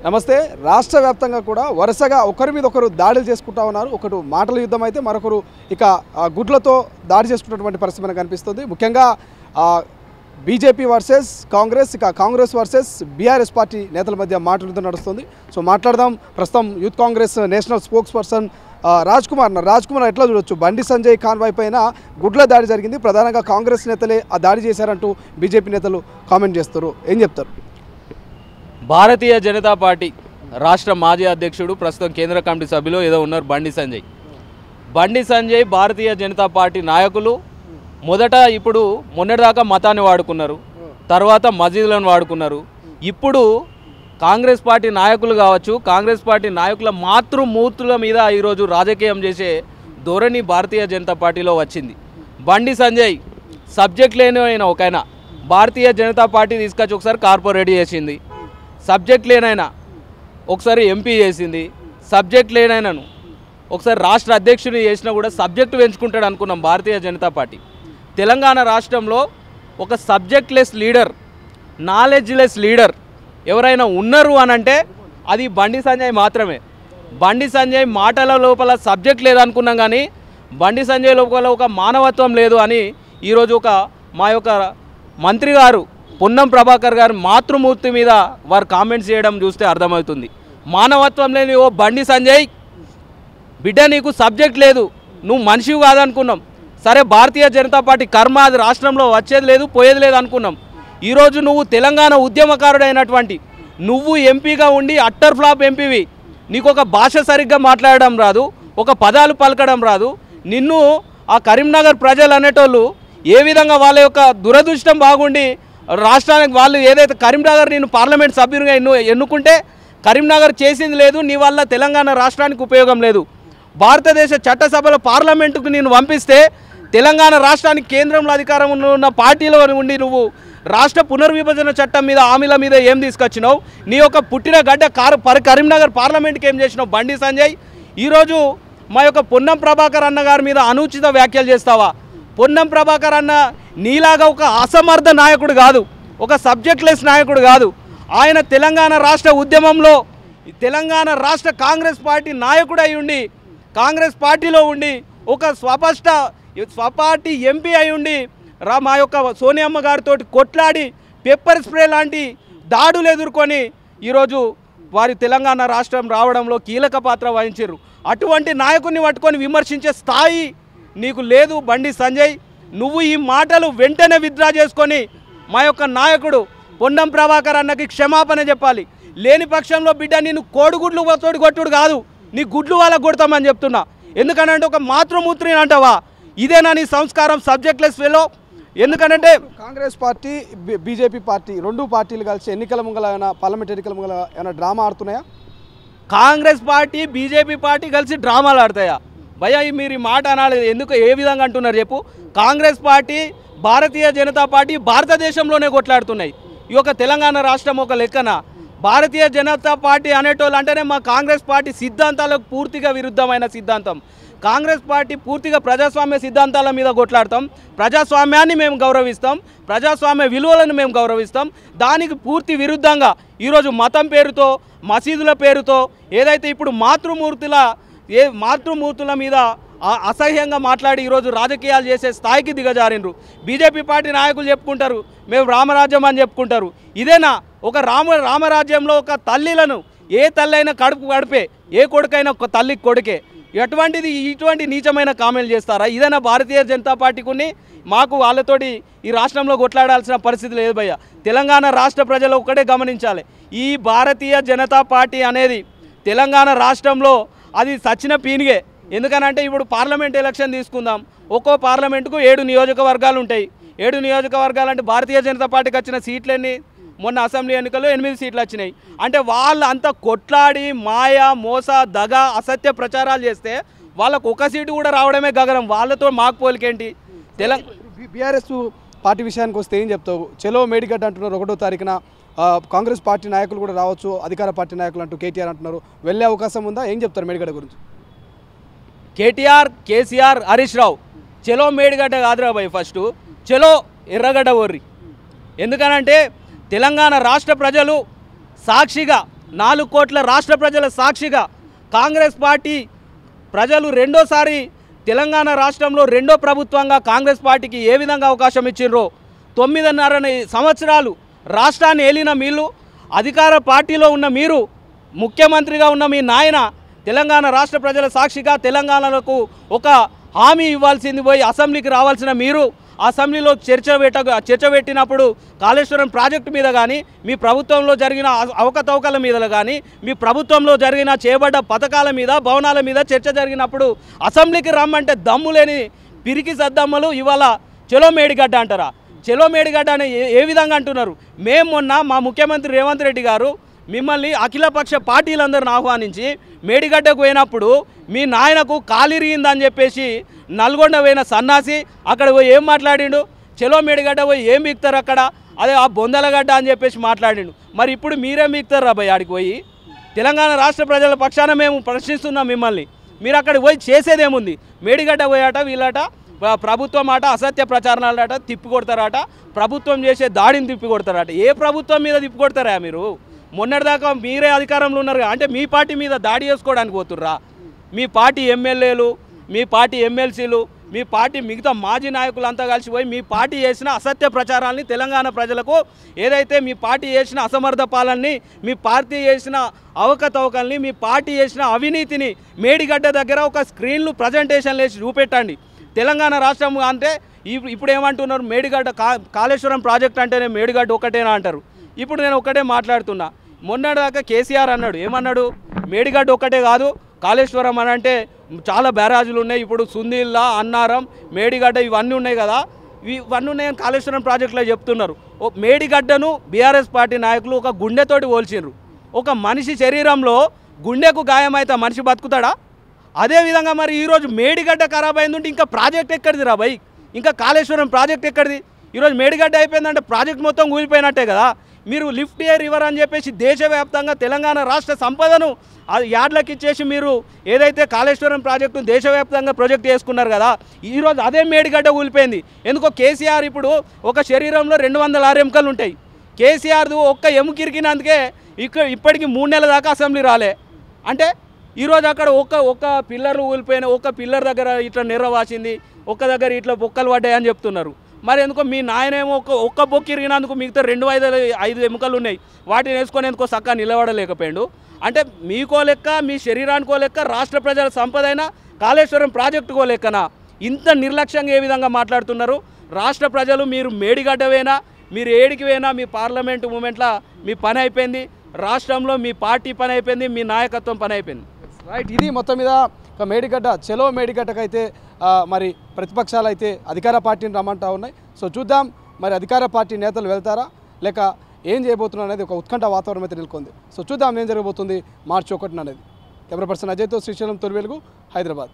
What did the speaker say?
నమస్తే. రాష్ట్ర వ్యాప్తంగా కూడా వరుసగా ఒకరి మీద ఒకరు దాడులు చేసుకుంటా ఉన్నారు. ఒకరు మాటల యుద్ధం అయితే మరొకరు ఇక గుడ్లతో దాడి చేసుకున్నటువంటి పరిస్థితి మనకు కనిపిస్తుంది. ముఖ్యంగా బీజేపీ వర్సెస్ కాంగ్రెస్, ఇక కాంగ్రెస్ వర్సెస్ బీఆర్ఎస్ పార్టీ నేతల మధ్య మాటల యుద్ధం నడుస్తుంది. సో మాట్లాడదాం. ప్రస్తుతం youth Congress national spokes person Raj Kumar ఎట్లా చూడొచ్చు? బండి సంజయ్ ఖాన్వాయ్ పైన గుడ్ల దాడి జరిగింది. ప్రధానంగా కాంగ్రెస్ నేతలే ఆ దాడి చేశారంటూ బీజేపీ నేతలు కామెంట్ చేస్తారు. ఏం చెప్తారు? భారతీయ జనతా పార్టీ రాష్ట్ర మాజీ అధ్యక్షుడు, ప్రస్తుతం కేంద్ర కమిటీ సభ్యులు ఏదో ఉన్నారు బండి సంజయ్ భారతీయ జనతా పార్టీ నాయకులు ఇప్పుడు మొన్నటిదాకా మతాన్ని వాడుకున్నారు, తర్వాత మసీదులను వాడుకున్నారు. ఇప్పుడు కాంగ్రెస్ పార్టీ నాయకులు కావచ్చు, కాంగ్రెస్ పార్టీ నాయకుల మాతృమూర్తుల మీద ఈరోజు రాజకీయం చేసే ధోరణి భారతీయ జనతా పార్టీలో వచ్చింది. బండి సంజయ్ సబ్జెక్ట్ లేని ఒకైనా భారతీయ జనతా పార్టీ తీసుకొచ్చి ఒకసారి కార్పొరేట్ చేసింది, సబ్జెక్ట్ లేనైనా ఒకసారి ఎంపీ చేసింది, సబ్జెక్ట్ లేనైనాను ఒకసారి రాష్ట్ర అధ్యక్షుని చేసినా కూడా సబ్జెక్టు పెంచుకుంటాడు అనుకున్నాం భారతీయ జనతా పార్టీ. తెలంగాణ రాష్ట్రంలో ఒక సబ్జెక్ట్లెస్ లీడర్, నాలెడ్జ్లెస్ లీడర్ ఎవరైనా ఉన్నారు అని అంటే అది బండి సంజయ్ మాత్రమే. బండి సంజయ్ మాటల లోపల సబ్జెక్ట్ లేదనుకున్నాం, కానీ బండి సంజయ్ లోపల ఒక మానవత్వం లేదు అని ఈరోజు మా యొక్క మంత్రి గారు పొన్నం ప్రభాకర్ గారు మాతృమూర్తి మీద వారు కామెంట్స్ చేయడం చూస్తే అర్థమవుతుంది. మానవత్వం లేని ఓ బండి సంజయ్, బిడ్డ నీకు సబ్జెక్ట్ లేదు, నువ్వు మనిషివి కాదనుకున్నాం. సరే, భారతీయ జనతా పార్టీ కర్మ, అది రాష్ట్రంలో వచ్చేది లేదు పోయేది లేదు అనుకున్నాం. ఈరోజు నువ్వు తెలంగాణ ఉద్యమకారుడైనటువంటి నువ్వు ఎంపీగా ఉండి అట్టర్ ఫ్లాప్ ఎంపీవి, నీకు ఒక భాష సరిగ్గా మాట్లాడడం రాదు, ఒక పదాలు పలకడం రాదు. నిన్ను ఆ కరీంనగర్ ప్రజలు అనేటోళ్ళు ఏ విధంగా వాళ్ళ యొక్క దురదృష్టం బాగుండి రాష్ట్రానికి వాళ్ళు ఏదైతే కరీంనగర్ నేను పార్లమెంట్ సభ్యునిగా ఎన్నుకుంటే కరీంనగర్ చేసింది లేదు, నీ వల్ల తెలంగాణ రాష్ట్రానికి ఉపయోగం లేదు. భారతదేశ చట్టసభలో పార్లమెంటుకు నేను పంపిస్తే తెలంగాణ రాష్ట్రానికి కేంద్రంలో అధికారంలో ఉన్న పార్టీలో ఉండి నువ్వు రాష్ట్ర పునర్విభజన చట్టం మీద హామీల మీద ఏం తీసుకొచ్చినావు? నీ యొక్క పుట్టిన గడ్డ కరీంనగర్ పార్లమెంట్కి ఏం చేసినావు బండి సంజయ్? ఈరోజు మా యొక్క పొన్నం ప్రభాకర్ అన్న గారి మీద అనుచిత వ్యాఖ్యలు చేస్తావా? పొన్నం ప్రభాకర్ అన్న నీలాగా ఒక అసమర్థ నాయకుడు కాదు, ఒక సబ్జెక్ట్లెస్ నాయకుడు కాదు. ఆయన తెలంగాణ రాష్ట్ర ఉద్యమంలో తెలంగాణ రాష్ట్ర కాంగ్రెస్ పార్టీ నాయకుడు అయి ఉండి, కాంగ్రెస్ పార్టీలో ఉండి, ఒక స్వపార్టీ ఎంపీ అయి ఉండి మా యొక్క సోనియమ్మ గారితో కొట్లాడి పెప్పర్ స్ప్రే లాంటి దాడులు ఎదుర్కొని ఈరోజు వారి తెలంగాణ రాష్ట్రం రావడంలో కీలక పాత్ర వహించారు. అటువంటి నాయకుడిని పట్టుకొని విమర్శించే స్థాయి నీకు లేదు బండి సంజయ్. నువ్వు ఈ మాటలు వెంటనే విత్డ్రా చేసుకొని మా యొక్క నాయకుడు పొన్నం ప్రభాకర్ అన్నకి క్షమాపణ చెప్పాలి. లేని పక్షంలో బిడ్డ నేను కోడిగుడ్లు తోటి కొట్టుడు కాదు, నీ గుడ్లు వాళ్ళకు కొడతామని చెప్తున్నా. ఎందుకనంటే ఒక మాతృమూర్తిని అంటావా? ఇదేనా నీ సంస్కారం? సబ్జెక్ట్లెస్ ఫెలో. ఎందుకంటే కాంగ్రెస్ పార్టీ బీజేపీ పార్టీ రెండు పార్టీలు కలిసి ఎన్నికల ముంగల పార్లమెంట్ ఎన్నికల ముంగల ఏమైనా డ్రామా ఆడుతున్నాయా? కాంగ్రెస్ పార్టీ బీజేపీ పార్టీ కలిసి డ్రామాలు ఆడతాయా? భయ్యా, మీరు ఈ మాట అనాలి. ఎందుకు, ఏ విధంగా అంటున్నారు చెప్పు? కాంగ్రెస్ పార్టీ, భారతీయ జనతా పార్టీ భారతదేశంలోనే కొట్లాడుతున్నాయి. ఈ యొక్క తెలంగాణ రాష్ట్రం ఒక లెక్కన భారతీయ జనతా పార్టీ అనేటోళ్ళు అంటేనే మా కాంగ్రెస్ పార్టీ సిద్ధాంతాలకు పూర్తిగా విరుద్ధమైన సిద్ధాంతం. కాంగ్రెస్ పార్టీ పూర్తిగా ప్రజాస్వామ్య సిద్ధాంతాల మీద కొట్లాడతాం. ప్రజాస్వామ్యాన్ని మేము గౌరవిస్తాం, ప్రజాస్వామ్య విలువలను మేము గౌరవిస్తాం. దానికి పూర్తి విరుద్ధంగా ఈరోజు మతం పేరుతో, మసీదుల పేరుతో ఏదైతే ఇప్పుడు మాతృమూర్తుల మీద అసహ్యంగా మాట్లాడి ఈరోజు రాజకీయాలు చేసే స్థాయికి దిగజారిండ్రు. బీజేపీ పార్టీ నాయకులు చెప్పుకుంటారు మేము రామరాజ్యం అని చెప్పుకుంటారు. ఇదేనా ఒక రామరాజ్యంలో ఒక తల్లిలను, ఏ తల్లి అయినా కడుపు గడిపే, ఏ కొడుకైనా ఒక తల్లికి కొడుకే. ఇటువంటి నీచమైన కామెంట్లు చేస్తారా? ఇదేనా భారతీయ జనతా పార్టీకుని? మాకు వాళ్ళతోటి ఈ రాష్ట్రంలో కొట్లాడాల్సిన పరిస్థితి లేదు భయ్య. తెలంగాణ రాష్ట్ర ప్రజలు ఒక్కటే గమనించాలి, ఈ భారతీయ జనతా పార్టీ అనేది తెలంగాణ రాష్ట్రంలో అది సచ్చిన పీనిగే. ఎందుకనంటే ఇప్పుడు పార్లమెంట్ ఎలక్షన్ తీసుకుందాం, ఒక్కో పార్లమెంటుకు 7 నియోజకవర్గాలు ఉంటాయి. 7 నియోజకవర్గాలు అంటే భారతీయ జనతా పార్టీకి వచ్చిన సీట్లన్నీ మొన్న అసెంబ్లీ ఎన్నికల్లో 8 సీట్లు వచ్చినాయి. అంటే వాళ్ళు అంతా కొట్లాడి మాయ, మోస, దగ, అసత్య ప్రచారాలు చేస్తే వాళ్ళకు ఒక సీటు కూడా రావడమే గగనం. వాళ్ళతో మాకు పోలికేంటి? బీఆర్ఎస్ పార్టీ విషయానికి వస్తే ఏం చెప్తావు? చలో మేడిగడ్డ అంటున్నారు 1వ తారీఖున. కాంగ్రెస్ పార్టీ నాయకులు కూడా రావచ్చు, అధికార పార్టీ నాయకులు అంటూ కేటీఆర్ అంటున్నారు. వెళ్ళే అవకాశం ఉందా? ఏం చెప్తారు మేడిగడ్డ గురించి? కేటీఆర్, కేసీఆర్, హరీష్ రావు చలో మేడిగడ్డ కాదురా భయ్, ఫస్ట్ చలో ఎర్రగడ్డ ఓర్రి. ఎందుకనంటే తెలంగాణ రాష్ట్ర ప్రజలు సాక్షిగా 4 కోట్ల రాష్ట్ర ప్రజల సాక్షిగా కాంగ్రెస్ పార్టీ ప్రజలు రెండోసారి తెలంగాణ రాష్ట్రంలో రెండో ప్రభుత్వంగా కాంగ్రెస్ పార్టీకి ఏ విధంగా అవకాశం ఇచ్చిండ్రో 9.5 సంవత్సరాలు రాష్ట్రాన్ని ఏలిన మీరు, అధికార పార్టీలో ఉన్న మీరు, ముఖ్యమంత్రిగా ఉన్న మీ నాయన తెలంగాణ రాష్ట్ర ప్రజల సాక్షిగా తెలంగాణకు ఒక హామీ ఇవ్వాల్సింది పోయి అసెంబ్లీకి రావాల్సిన మీరు అసెంబ్లీలో చర్చ పెట్టినప్పుడు కాళేశ్వరం ప్రాజెక్టు మీద కానీ, మీ ప్రభుత్వంలో జరిగిన అవకతవకల మీద కానీ, మీ ప్రభుత్వంలో జరిగిన చేయబడ్డ పథకాల మీద, భవనాల మీద చర్చ జరిగినప్పుడు అసెంబ్లీకి రమ్మంటే దమ్ము లేని పిరికి సద్దమ్మలు ఇవాళ చెలో మేడిగడ్డ అంటారా? చెలో మేడిగడ్డ అని ఏ విధంగా అంటున్నారు? మేము మొన్న మా ముఖ్యమంత్రి రేవంత్ రెడ్డి గారు మిమ్మల్ని అఖిలపక్ష పార్టీలందరిని ఆహ్వానించి మేడిగడ్డకు పోయినప్పుడు మీ నాయనకు కాలిరిగిందని చెప్పేసి నల్గొండ పోయిన సన్నాసి అక్కడ పోయి ఏం మాట్లాడిండు? చెలో మేడిగడ్డ పోయి ఏం మిక్తారు అక్కడ, అదే ఆ బొందలగడ్డ అని చెప్పేసి మాట్లాడిండు. మరి ఇప్పుడు మీరేం మిక్తారు రాబాయ్ ఆడికి పోయి? తెలంగాణ రాష్ట్ర ప్రజల పక్షాన మేము ప్రశ్నిస్తున్నాం మిమ్మల్ని. మీరు అక్కడికి పోయి చేసేదేముంది? మేడిగడ్డ పోయాట వీళ్ళట ప్రభుత్వం ఆట అసత్య ప్రచారణాలట తిప్పికొడతారట, ప్రభుత్వం చేసే దాడిని తిప్పికొడతారట. ఏ ప్రభుత్వం మీద తిప్పికొడతారా మీరు? మొన్నటిదాకా మీరే అధికారంలో ఉన్నారు, అంటే మీ పార్టీ మీద దాడి చేసుకోవడానికి పోతుర్రా? మీ పార్టీ ఎమ్మెల్యేలు, మీ పార్టీ ఎమ్మెల్సీలు, మీ పార్టీ మిగతా మాజీ నాయకులంతా కలిసిపోయి మీ పార్టీ చేసిన అసత్య ప్రచారాలని తెలంగాణ ప్రజలకు, ఏదైతే మీ పార్టీ చేసిన అసమర్థ పాలనని, మీ పార్టీ చేసిన అవకతవకల్ని, మీ పార్టీ చేసిన అవినీతిని మేడిగడ్డ దగ్గర ఒక స్క్రీన్లు ప్రజెంటేషన్లు వేసి చూపెట్టండి. తెలంగాణ రాష్ట్రం అంటే ఇప్పుడు ఏమంటున్నారు? మేడిగడ్డ కాళేశ్వరం ప్రాజెక్ట్ అంటేనే మేడిగడ్డ ఒకటేనా అంటారు. ఇప్పుడు నేను ఒకటే మాట్లాడుతున్నా. మొన్నటిదాకా కేసీఆర్ అన్నాడు, ఏమన్నాడు? మేడిగడ్డ ఒక్కటే కాదు, కాళేశ్వరం అని అంటే చాలా బ్యారాజులు ఉన్నాయి, ఇప్పుడు సుందిల్లా, అన్నారం, మేడిగడ్డ ఇవన్నీ ఉన్నాయి కదా, ఇవన్నీ ఉన్నాయని కాళేశ్వరం ప్రాజెక్టులో చెప్తున్నారు. మేడిగడ్డను బీఆర్ఎస్ పార్టీ నాయకులు ఒక గుండెతోటి పోల్చిండ్రు. ఒక మనిషి శరీరంలో గుండెకు గాయమైతే మనిషి బతుకుతాడా? అదేవిధంగా మరి ఈరోజు మేడిగడ్డ ఖరాబ్ అయిందంటే ఇంకా ప్రాజెక్ట్ ఎక్కడిది రా భయ్? ఇంకా కాళేశ్వరం ప్రాజెక్ట్ ఎక్కడిది? ఈరోజు మేడిగడ్డ అయిపోయిందంటే ప్రాజెక్ట్ మొత్తం కూలిపోయినట్టే కదా. మీరు లిఫ్ట్ ఏ రివర్ అని చెప్పేసి దేశవ్యాప్తంగా తెలంగాణ రాష్ట్ర సంపదను యార్డ్లకు ఇచ్చేసి మీరు ఏదైతే కాళేశ్వరం ప్రాజెక్టును దేశవ్యాప్తంగా ప్రొజెక్ట్ చేసుకున్నారు కదా, ఈరోజు అదే మేడిగడ్డ కూలిపోయింది. ఎందుకో కేసీఆర్ ఇప్పుడు ఒక శరీరంలో 206 ఎముకలు ఉంటాయి. కేసీఆర్ది ఒక్క ఎముక ఇరికినందుకే ఇప్పటికి 3 నెలల దాకా అసెంబ్లీ రాలే. అంటే ఈరోజు అక్కడ ఒక్క పిల్లర్లు కూలిపోయిన, ఒక్క పిల్లర్ దగ్గర ఇట్లా నెర్ర వాసింది, ఒక్క దగ్గర ఇట్లా బొక్కలు పడ్డాయని చెప్తున్నారు. మరి ఎందుకో మీ నాయనేమో ఒక్క బొక్కి ఇరిగినందుకు మిగతా 5 ఎముకలు ఉన్నాయి, వాటిని వేసుకొని ఎందుకో చక్కగా నిలబడలేకపోయాడు. అంటే మీకో లెక్క, మీ శరీరానికో లెక్క, రాష్ట్ర ప్రజల సంపదైనా కాళేశ్వరం ప్రాజెక్టుకో లెక్కనా? ఇంత నిర్లక్ష్యంగా ఏ విధంగా మాట్లాడుతున్నారు? రాష్ట్ర ప్రజలు మీరు మేడిగడ్డవేనా, మీరు ఏడికి పోయినా మీ పార్లమెంటు మూమెంట్లో మీ పని అయిపోయింది, రాష్ట్రంలో మీ పార్టీ పని అయిపోయింది, మీ నాయకత్వం పని అయిపోయింది. రైట్, ఇది మొత్తం మీద మేడిగడ్డ చెలో మేడిగడ్డకైతే మరి ప్రతిపక్షాలు అయితే అధికార పార్టీని రమ్మంటా ఉన్నాయి. సో చూద్దాం మరి అధికార పార్టీ నేతలు వెళ్తారా లేక ఏం చేయబోతున్నారు అనేది ఒక ఉత్కంఠ వాతావరణం అయితే నెలకొంది. సో చూద్దాం ఏం జరగబోతుంది March 1 అనేది. కెమెరా పర్సన్ అజయ్తో శ్రీశైలం, తొలి వెలుగు, హైదరాబాద్.